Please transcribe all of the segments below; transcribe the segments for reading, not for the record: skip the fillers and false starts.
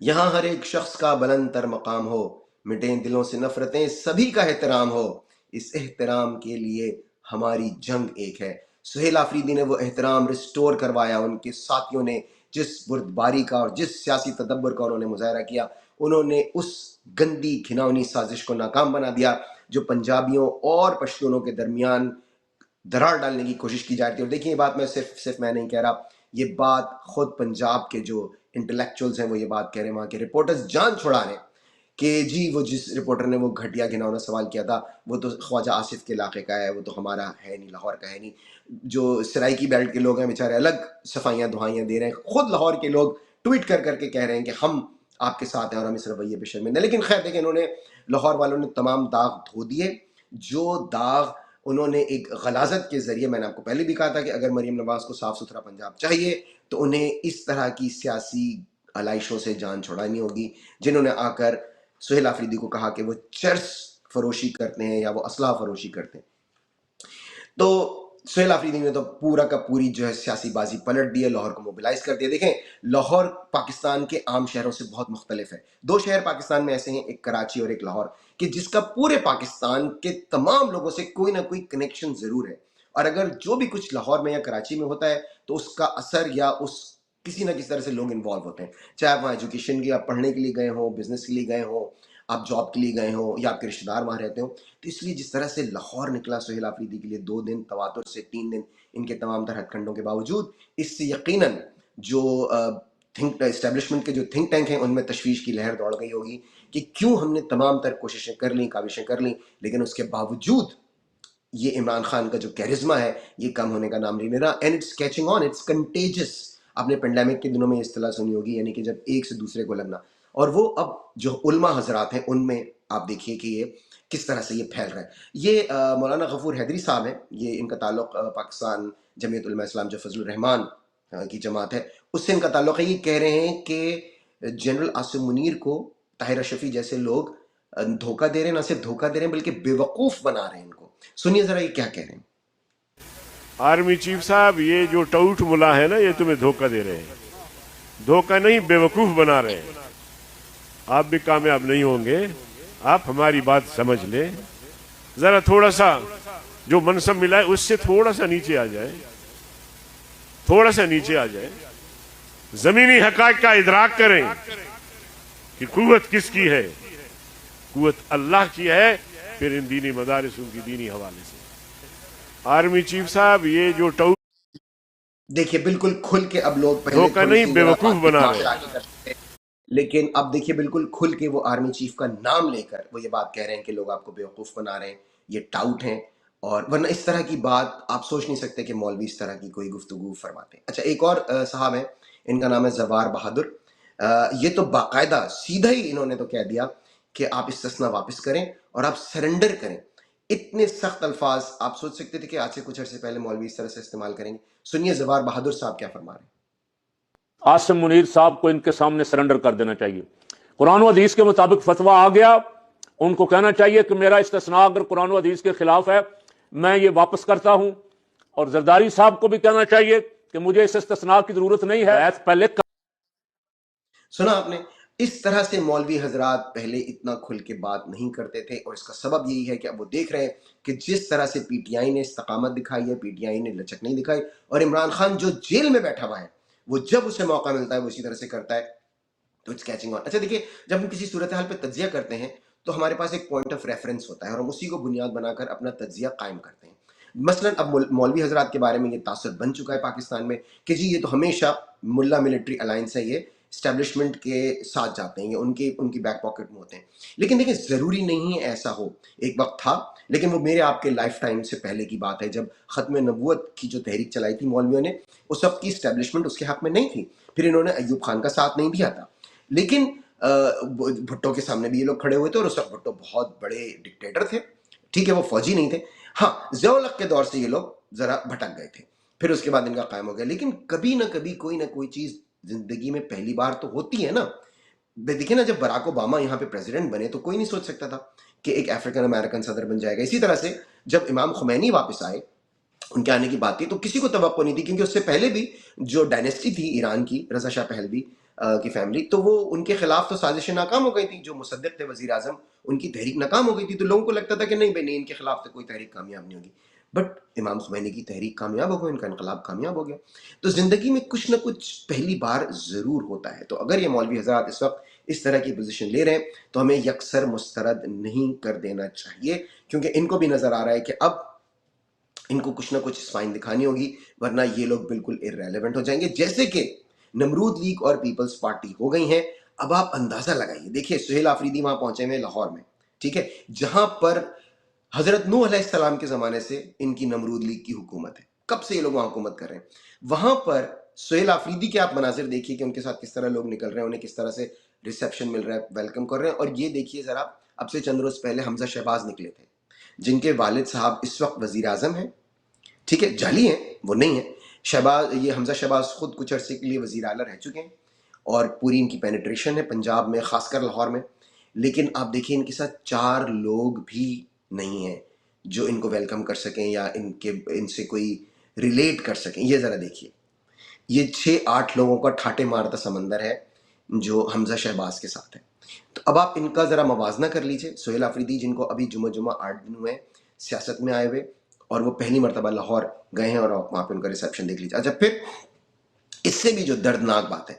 یہاں ہر ایک شخص کا بلند تر مقام ہو، مٹیں دلوں سے نفرتیں، سبھی کا احترام ہو، اس احترام کے لیے ہماری جنگ ایک ہے۔ سہیل آفریدی نے وہ احترام ریسٹور کروایا۔ ان کے ساتھیوں نے جس بردباری کا اور جس سیاسی تدبر کا انہوں نے مظاہرہ کیا، انہوں نے اس گندی گھناؤنی سازش کو ناکام بنا دیا جو پنجابیوں اور پشتونوں کے درمیان درار ڈالنے کی کوشش کی جاتی ہے۔ اور دیکھیں، یہ بات میں صرف میں نہیں کہہ رہا، یہ بات خود پنجاب کے جو انٹلیکچوئلز ہیں وہ یہ بات کہہ رہے ہیں، وہاں کے رپورٹرز جان چھڑا رہے ہیں کہ جی وہ جس رپورٹر نے وہ گھٹیا گھناؤنا سوال کیا تھا وہ تو خواجہ آصف کے علاقے کا ہے، وہ تو ہمارا ہے نہیں، لاہور کا ہے نہیں۔ جو سرائکی بیلٹ کے لوگ ہیں بیچارے الگ صفائیاں دہائیاں دے رہے ہیں، خود لاہور کے لوگ ٹویٹ کر کر کے کہہ رہے ہیں کہ ہم آپ کے ساتھ ہیں اور ہم اس رویے پہ شرمندہ ہیں۔ لیکن خیر دیکھیں، انہوں نے لاہور والوں نے تمام داغ دھو دیے، جو داغ انہوں نے ایک غلاظت کے ذریعے، میں نے آپ کو پہلے بھی کہا تھا کہ اگر مریم نواز کو صاف ستھرا پنجاب چاہیے تو انہیں اس طرح کی سیاسی علائشوں سے جان چھڑانی ہوگی، جنہوں نے آ کر سہیل آفریدی کو کہا کہ وہ چرس فروشی کرتے ہیں یا وہ اسلحہ فروشی کرتے ہیں۔ تو سہیل آفریدی نے تو پورا کا پوری جو ہے سیاسی بازی پلٹ دی ہے، لاہور کو موبلائز کر دیا۔ دیکھیں، لاہور پاکستان کے عام شہروں سے بہت مختلف ہے۔ دو شہر پاکستان میں ایسے ہیں، ایک کراچی اور ایک لاہور، کہ جس کا پورے پاکستان کے تمام لوگوں سے کوئی نہ کوئی کنیکشن ضرور ہے، اور اگر جو بھی کچھ لاہور میں یا کراچی میں ہوتا ہے تو اس کا اثر یا اس کسی نہ کسی طرح سے لوگ انوالو ہوتے ہیں، چاہے آپ وہاں ایجوکیشن کے، آپ پڑھنے کے لیے گئے ہوں، بزنس کے لیے گئے ہوں، آپ جاب کے لیے گئے ہوں، یا آپ کے رشتہ دار وہاں رہتے ہوں۔ تو اس لیے جس طرح سے لاہور نکلا سہیل آفریدی کے لیے 2 دن، تواتر سے 3 دن، ان کے تمام تر ہتھ کنڈوں کے باوجود، اس سے یقیناً جو اسٹیبلشمنٹ کے جو تھنک ٹینک ہیں ان میں تشویش کی لہر دوڑ گئی ہوگی کہ کیوں ہم نے تمام تر کوششیں کر لیں، کاوشیں کر لیں، لیکن اس کے باوجود یہ عمران خان کا جو کیرزما ہے یہ کم ہونے کا نام نہیں لے رہا، and it's catching on, it's contagious. آپ نے پینڈیمک کے دنوں میں یہ اصطلاح سنی ہوگی، یعنی کہ جب ایک سے دوسرے کو لگنا، اور وہ اب جو علماء حضرات ہیں ان میں آپ دیکھیے کہ یہ کس طرح سے یہ پھیل رہا ہے۔ یہ مولانا غفور حیدری صاحب ہیں، یہ ان کا تعلق پاکستان جمعیت علماء اسلام جو فضل الرحمان کی جماعت ہے اس سے ان کا تعلق ہے۔ یہ کہہ رہے ہیں کہ جنرل عاصم منیر کو طاہر اشرفی جیسے لوگ دھوکہ دے رہے ہیں، نہ صرف دھوکہ دے رہے ہیں بلکہ بے وقوف بنا رہے ہیں ان کو۔ سنیے ذرا یہ کیا کہہ رہے ہیں۔ آرمی چیف صاحب، یہ جو ٹاؤٹ ملا ہے نا، یہ تمہیں دھوکہ دے رہے ہیں، دھوکہ نہیں، بے وقوف بنا رہے ہیں۔ آپ بھی کامیاب نہیں ہوں گے، آپ ہماری بات سمجھ لیں، ذرا تھوڑا سا جو منصب ملا ہے اس سے تھوڑا سا نیچے آ جائے، تھوڑا سا نیچے آ جائے، زمینی حقائق کا ادراک کریں کہ قوت کس کی ہے، قوت اللہ کی ہے، پھر ان دینی مدارس ان کی دینی حوالے سے۔ آرمی چیف صاحب، یہ جو ٹاؤٹ دیکھیے بالکل کھل کے اب لوگ پہلے دھوکہ تھوڑی نہیں، سی بے ذرا وقوف بات بنا دماغ رہے لگا ہیں۔ کے کرتے تھے، لیکن اب دیکھیے بالکل کھل کے وہ آرمی چیف کا نام لے کر وہ یہ بات کہہ رہے ہیں کہ لوگ آپ کو بیوقوف بنا رہے ہیں، یہ ٹاؤٹ ہیں، اور ورنہ اس طرح کی بات آپ سوچ نہیں سکتے کہ مولوی اس طرح کی کوئی گفتگو فرماتے ہیں۔ اچھا، ایک اور صاحب ہیں، ان کا نام ہے زوار بہادر۔ یہ تو باقاعدہ سیدھا ہی انہوں نے تو کہہ دیا کہ آپ استثنا واپس کریں اور آپ سرنڈر کریں۔ اتنے سخت الفاظ آپ سوچ سکتے تھے کہ آج سے کچھ عرصے پہلے مولوی اس طرح سے استعمال کریں گے؟ سنیے زوار بہادر صاحب کیا فرما رہے ہیں۔ عاصم منیر صاحب کو ان کے سامنے سرنڈر کر دینا چاہیے۔ قرآن و حدیث کے مطابق فتویٰ آ گیا، ان کو کہنا چاہیے کہ میرا استثناء اگر قرآن و حدیث کے خلاف ہے میں یہ واپس کرتا ہوں، اور زرداری صاحب کو بھی کہنا چاہیے کہ مجھے اس استثناء کی ضرورت نہیں ہے، پہلے سنا آپ نے، اس طرح سے مولوی حضرات پہلے اتنا کھل کے بات نہیں کرتے تھے، اور اس کا سبب یہی ہے کہ اب وہ دیکھ رہے ہیں کہ جس طرح سے پی ٹی آئی نے استقامت دکھائی ہے، پی ٹی آئی نے لچک نہیں دکھائی، اور عمران خان جو جیل میں بیٹھا ہوا ہے وہ جب اسے موقع ملتا ہے وہ اسی طرح سے کرتا ہے، تو اٹس کیچنگ آن۔ اچھا دیکھیے، جب ہم کسی صورتحال پہ تجزیہ کرتے ہیں تو ہمارے پاس ایک پوائنٹ آف ریفرنس ہوتا ہے اور ہم اسی کو بنیاد بنا کر اپنا تجزیہ قائم کرتے ہیں۔ مثلاً اب مولوی حضرات کے بارے میں یہ تاثر بن چکا ہے پاکستان میں کہ جی یہ تو ہمیشہ ملا ملٹری الائنس ہے، یہ اسٹیبلشمنٹ کے ساتھ جاتے ہیں، یہ ان کی بیک پاکٹ میں ہوتے ہیں۔ لیکن دیکھیں، ضروری نہیں ہے ایسا ہو، ایک وقت تھا، لیکن وہ میرے آپ کے لائف ٹائم سے پہلے کی بات ہے، جب ختم نبوت کی جو تحریک چلائی تھی مولویوں نے، اس وقت کی اسٹیبلشمنٹ اس کے حق میں نہیں تھی، پھر انہوں نے ایوب خان کا ساتھ نہیں دیا تھا، لیکن بھٹو کے سامنے بھی یہ لوگ کھڑے ہوئے تھے، اور اس وقت بھٹو بہت بڑے ڈکٹیٹر تھے، ٹھیک ہے وہ فوجی نہیں تھے، ہاں ضیاء الحق کے دور سے یہ لوگ ذرا بھٹک گئے تھے، پھر اس کے بعد ان کا قائم ہو گیا، لیکن کبھی نہ کبھی کوئی نہ کوئی چیز زندگی میں پہلی بار تو ہوتی ہے نا۔ دیکھیں نا، جب براک اوباما یہاں پہ پریزیڈنٹ بنے تو کوئی نہیں سوچ سکتا تھا کہ ایک افریکن امریکن صدر بن جائے گا۔ اسی طرح سے جب امام خمینی واپس آئے، ان کے آنے کی بات تھی تو کسی کو توقع نہیں تھی، کیونکہ اس سے پہلے بھی جو ڈائنیسٹی تھی ایران کی، رضا شاہ پہلوی، کی فیملی، تو وہ ان کے خلاف تو سازشیں ناکام ہو گئی تھیں. جو مصدق تھے وزیر اعظم، ان کی تحریک ناکام ہو گئی تھی، تو لوگوں کو لگتا تھا کہ نہیں بھائی نہیں، ان کے خلاف تو کوئی تحریک کامیاب نہیں ہوگی. بٹ امام خمینی کی تحریک کامیاب ہو گئی، ان کا انقلاب کامیاب ہو گیا. تو زندگی میں کچھ نہ کچھ پہلی بار ضرور ہوتا ہے. تو اگر یہ مولوی حضرات اس وقت اس طرح کی پوزیشن لے رہے ہیں تو ہمیں یکسر مسترد نہیں کر دینا چاہیے، کیونکہ ان کو بھی نظر آ رہا ہے کہ اب ان کو کچھ نہ کچھ اسپائن دکھانی ہوگی، ورنہ یہ لوگ بالکل ارریلیونٹ ہو جائیں گے. جیسے کہ نمرود لیگ اور پیپلز پارٹی ہو گئی ہیں. اب آپ اندازہ لگائیے، دیکھیے سہیل آفریدی وہاں پہنچے ہوئے لاہور میں، ٹھیک ہے، جہاں پر حضرت نوح علیہ السلام کے زمانے سے ان کی نمرود لیگ کی حکومت ہے. کب سے یہ لوگ وہاں حکومت کر رہے ہیں. وہاں پر سہیل آفریدی کے آپ مناظر دیکھیے کہ ان کے ساتھ کس طرح لوگ نکل رہے ہیں، انہیں کس طرح سے ریسیپشن مل رہا ہے، ویلکم کر رہے ہیں. اور یہ دیکھیے ذرا، اب سے چند روز پہلے حمزہ شہباز نکلے تھے، جن کے والد صاحب اس وقت وزیر اعظم ہیں، ٹھیک ہے، جعلی ہیں وہ نہیں ہیں. شہباز، یہ حمزہ شہباز خود کچھ عرصے کے لیے وزیر اعلیٰ رہ چکے ہیں اور پوری ان کی پینیٹریشن ہے پنجاب میں، خاص کر لاہور میں. لیکن آپ دیکھیں ان کے ساتھ 4 لوگ بھی نہیں ہیں جو ان کو ویلکم کر سکیں یا ان سے کوئی ریلیٹ کر سکیں. یہ ذرا دیکھیے، یہ 6-8 لوگوں کا ٹھاٹے مارتا سمندر ہے جو حمزہ شہباز کے ساتھ ہے. تو اب آپ ان کا ذرا موازنہ کر لیجئے. سہیل آفریدی جن کو ابھی جمعہ 8 دن ہوئے سیاست میں آئے ہوئے، اور وہ پہلی مرتبہ لاہور گئے ہیں، اور وہاں پہ ان کا ریسیپشن دیکھ لیجیے. اچھا، پھر اس سے بھی جو دردناک بات ہے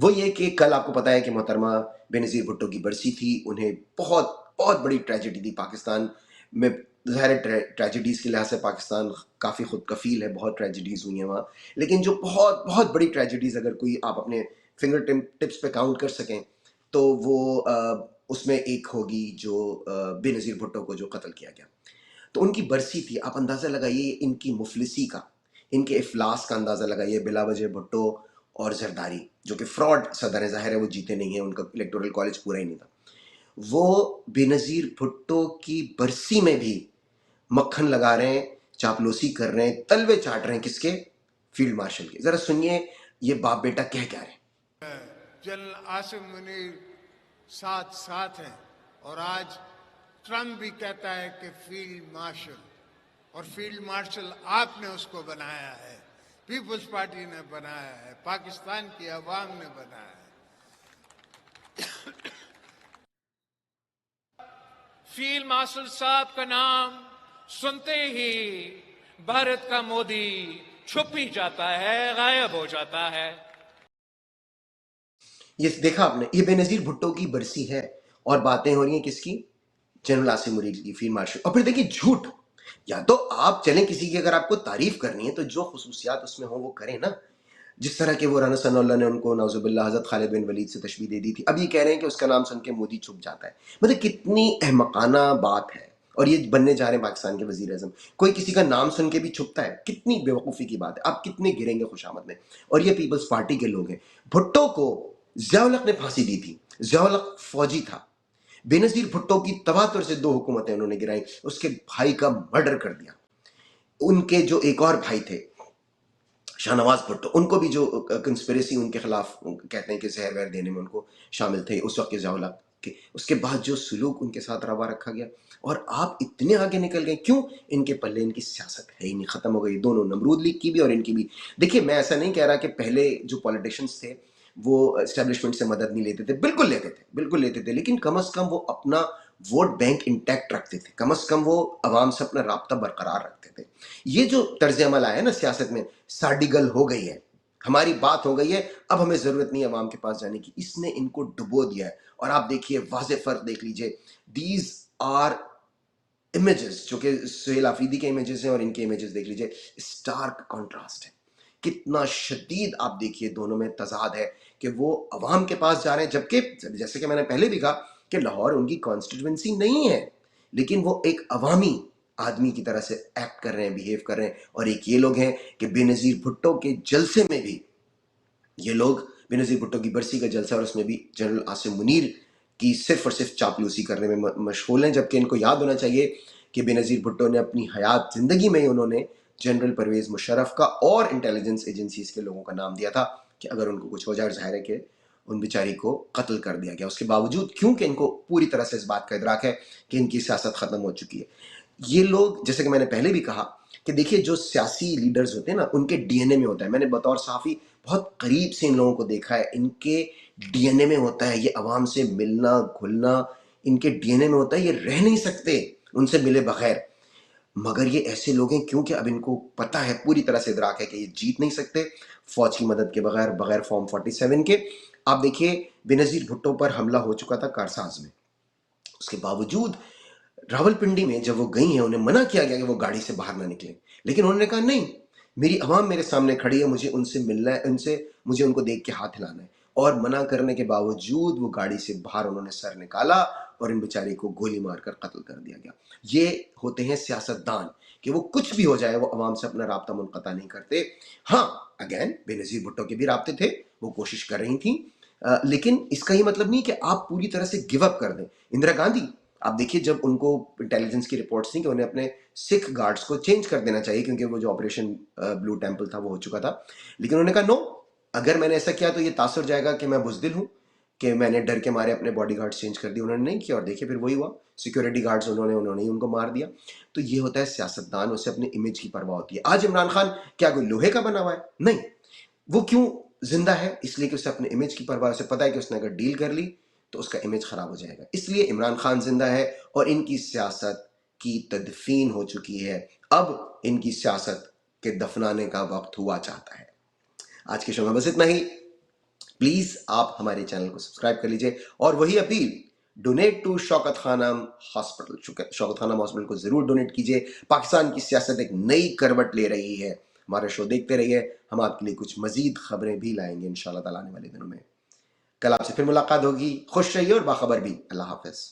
وہ یہ کہ کل آپ کو پتا ہے کہ محترمہ بے نظیر بھٹو کی برسی تھی. انہیں بہت بہت بڑی ٹریجڈی تھی پاکستان میں. ظاہر ٹریجڈیز کے لحاظ سے پاکستان کافی خود کفیل ہے، بہت ٹریجڈیز ہوئی ہیں وہاں، لیکن جو بہت بہت بڑی ٹریجڈیز اگر کوئی آپ اپنے فنگر ٹپس پہ کاؤنٹ کر سکیں تو وہ اس میں ایک ہوگی جو بے نظیر بھٹو کو جو قتل کیا گیا. تو ان کی برسی تھی. آپ اندازہ لگائیے ان کی مفلسی کا، ان کے افلاس کا اندازہ لگائیے. بلا وجہ بھٹو اور زرداری جو کہ فراڈ صدر ہیں، ظاہر ہے وہ جیتے نہیں ہیں، ان کا الیکٹورل کالج پورا ہی نہیں تھا. وہ بے نظیر بھٹو کی برسی میں بھی مکھن لگا رہے ہیں، چاپلوسی کر رہے ہیں، تلوے چاٹ رہے ہیں. کس کے؟ Field marshal K. ذرا سنیے یہ باپ بیٹا کہہ کیا رہے ہیں. جنرل عاصم منیر ساتھ ساتھ ہیں، اور آج ٹرمپ بھی کہتا ہے کہ فیلڈ مارشل، اور فیلڈ مارشل آپ نے اس کو بنایا ہے، پیپلز پارٹی نے بنایا ہے، پاکستان کی عوام نے بنایا ہے. فیلڈ مارشل صاحب کا نام سنتے ہی بھارت کا مودی چھپ ہی جاتا ہے، غائب ہو جاتا ہے. یہ دیکھا آپ نے، یہ بے نظیر بھٹو کی برسی ہے اور باتیں ہو رہی ہیں کس کی؟ جنرل عاصم منیر کی، فیلڈ مارشل. اور پھر دیکھیے جھوٹ. یا تو آپ چلیں کسی کی، اگر آپ کو تعریف کرنی ہے تو جو خصوصیات اس میں ہوں وہ کریں نا. جس طرح کہ وہ رانا ثناء اللہ نے ان کو نعوذ باللہ حضرت خالد بن ولید سے تشبیہ دے دی تھی، اب یہ کہہ رہے ہیں کہ اس کا نام سن کے مودی چھپ جاتا ہے. مطلب کتنی احمقانہ بات ہے. اور یہ بننے جا رہے ہیں پاکستان کے وزیر اعظم. کوئی کسی کا نام سن کے بھی چھپتا ہے؟ کتنی بے وقوفی کی بات ہے. آپ کتنے گریں گے خوشامد میں. اور یہ پیپلز پارٹی کے لوگ ہیں. بھٹو کو ضیاء الحق نے پھانسی دی تھی. ضیاء الحق فوجی تھا. بے نظیر بھٹو کی تواتر سے 2 حکومتیں انہوں نے گرائیں. اس کے بھائی کا مرڈر کر دیا. ان کے جو ایک اور بھائی تھے شاہ نواز بھٹو، ان کو بھی جو کنسپریسی ان کے خلاف کہتے ہیں کہ زہر وہر دینے میں ان کو شامل تھے اس وقت کے ضیاء الحق کے. اس کے بعد جو سلوک ان کے ساتھ روا رکھا گیا، اور آپ اتنے آگے نکل گئے. کیوں؟ ان کے پلے ان کی سیاست ہے ہی نہیں، ختم ہو گئی. دونوں، نمرود لیگ کی بھی اور ان کی بھی. دیکھیے میں ایسا نہیں کہہ رہا کہ پہلے جو پولیٹیشنز تھے وہ اسٹیبلشمنٹ سے مدد نہیں لیتے تھے، بالکل لیتے تھے، بالکل لیتے تھے، لیکن کم از کم وہ اپنا ووٹ بینک انٹیکٹ رکھتے تھے، کم از کم وہ عوام سے اپنا رابطہ برقرار رکھتے تھے. یہ جو طرز عمل آیا ہے نا سیاست میں، ساڈیگل ہو گئی ہے، ہماری بات ہو گئی ہے، اب ہمیں ضرورت نہیں ہے عوام کے پاس جانے کی. اس نے ان کو ڈبو دیا ہے. اور آپ دیکھیے واضح فرق دیکھ لیجئے. دیز آر امیجز جو کہ سہیل آفریدی کے امیجز ہیں اور ان کے امیجز دیکھ لیجئے. اسٹارک کنٹراسٹ ہے. کتنا شدید آپ دیکھیے دونوں میں تضاد ہے کہ وہ عوام کے پاس جا رہے ہیں، جبکہ جیسے کہ میں نے پہلے بھی کہا کہ لاہور ان کی کانسٹیٹوینسی نہیں ہے، لیکن وہ ایک عوامی آدمی کی طرح سے ایکٹ کر رہے ہیں، بیہیو کر رہے ہیں. اور ایک یہ لوگ ہیں کہ بے نظیر بھٹو کے جلسے میں بھی یہ لوگ، بے نظیر بھٹو کی برسی کا جلسہ اور اس میں بھی جنرل عاصم منیر کی صرف اور صرف چاپلوسی کرنے میں مشغول ہیں. جبکہ ان کو یاد ہونا چاہیے کہ بے نظیر بھٹو نے اپنی حیات زندگی میں ہی انہوں نے جنرل پرویز مشرف کا اور انٹیلیجنس ایجنسیز کے لوگوں کا نام دیا تھا کہ اگر ان کو کچھ ہو جائے، ظاہر ہے کہ ان بیچاری کو قتل کر دیا گیا. اس کے باوجود کیونکہ ان کو پوری طرح سے اس بات کا ادراک ہے کہ ان کی سیاست ختم ہو چکی ہے. یہ لوگ جیسے کہ میں نے پہلے بھی کہا کہ دیکھیے جو سیاسی لیڈرز ہوتے ہیں نا ان کے ڈی این اے میں ہوتا ہے، میں نے بطور صحافی بہت قریب سے ان لوگوں کو دیکھا ہے، ان کے ڈی این اے میں ہوتا ہے یہ عوام سے ملنا گھلنا، ان کے ڈی این اے میں ہوتا ہے یہ رہ نہیں سکتے ان سے ملے بغیر، مگر یہ ایسے لوگ ہیں کیونکہ اب ان کو پتہ ہے، پوری طرح سے ادراک ہے کہ یہ جیت نہیں سکتے فوج کی مدد کے بغیر، بغیر فارم 47 کے۔ آپ دیکھیے بے نظیر بھٹو پر حملہ ہو چکا تھا کارساز میں، اس کے باوجود راول پنڈی میں جب وہ گئی ہیں انہیں منع کیا گیا کہ وہ گاڑی سے باہر نہ نکلیں، لیکن انہوں نے کہا نہیں، میری عوام میرے سامنے کھڑی ہے، مجھے ان سے ملنا ہے، مجھے ان کو دیکھ کے ہاتھ ہلانا ہے، اور منع کرنے کے باوجود وہ گاڑی سے باہر انہوں نے سر نکالا اور ان بیچارے کو گولی مار کر قتل کر دیا گیا۔ یہ ہوتے ہیں سیاستدان کہ وہ کچھ بھی ہو جائے وہ عوام سے اپنا رابطہ منقطع نہیں کرتے۔ ہاں اگین بے نظیر بھٹو کے بھی رابطے تھے، وہ کوشش کر رہی تھیں، لیکن اس کا یہ مطلب نہیں کہ آپ پوری طرح سے گیو اپ کر دیں۔ اندرا گاندھی آپ دیکھیے جب ان کو انٹیلیجنس کی رپورٹس تھیں کہ انہیں اپنے سکھ گارڈز کو چینج کر دینا چاہیے کیونکہ وہ جو آپریشن بلو ٹیمپل تھا وہ ہو چکا تھا، لیکن انہوں نے کہا نو، اگر میں نے ایسا کیا تو یہ تاثر جائے گا کہ میں بزدل ہوں، کہ میں نے ڈر کے مارے اپنے باڈی گارڈز چینج کر دی۔ انہوں نے نہیں کیا اور دیکھیے پھر وہی ہوا، سیکورٹی گارڈز انہوں نے ان کو مار دیا۔ تو یہ ہوتا ہے سیاستدان، اسے اپنے امیج کی پرواہ ہوتی ہے۔ آج عمران خان کیا کوئی لوہے کا بنا ہوا ہے؟ نہیں، وہ کیوں زندہ ہے؟ اس لیے کہ اسے اپنے امیج کی پرواہ، اسے پتہ ہے کہ اس نے اگر ڈیل کر لی تو اس کا امیج خراب ہو جائے گا، اس لیے عمران خان زندہ ہے اور ان کی سیاست کی تدفین ہو چکی ہے، اب ان کی سیاست کے دفنانے کا وقت ہوا چاہتا ہے۔ آج کے شو میں بس اتنا ہی، پلیز آپ ہمارے چینل کو سبسکرائب کر لیجئے، اور وہی appeal, donate to Shaukat Khanum hospital, Shaukat Khanum hospital کو ضرور ڈونیٹ کیجئے۔ پاکستان کی سیاست ایک نئی کروٹ لے رہی ہے۔ ہمارا شو دیکھتے رہیے، ہم آپ کے لیے کچھ مزید خبریں بھی لائیں گے انشاءاللہ تعالیٰ آنے والے دنوں میں۔ کل آپ سے پھر ملاقات ہوگی، خوش رہیے اور باخبر بھی۔ اللہ حافظ۔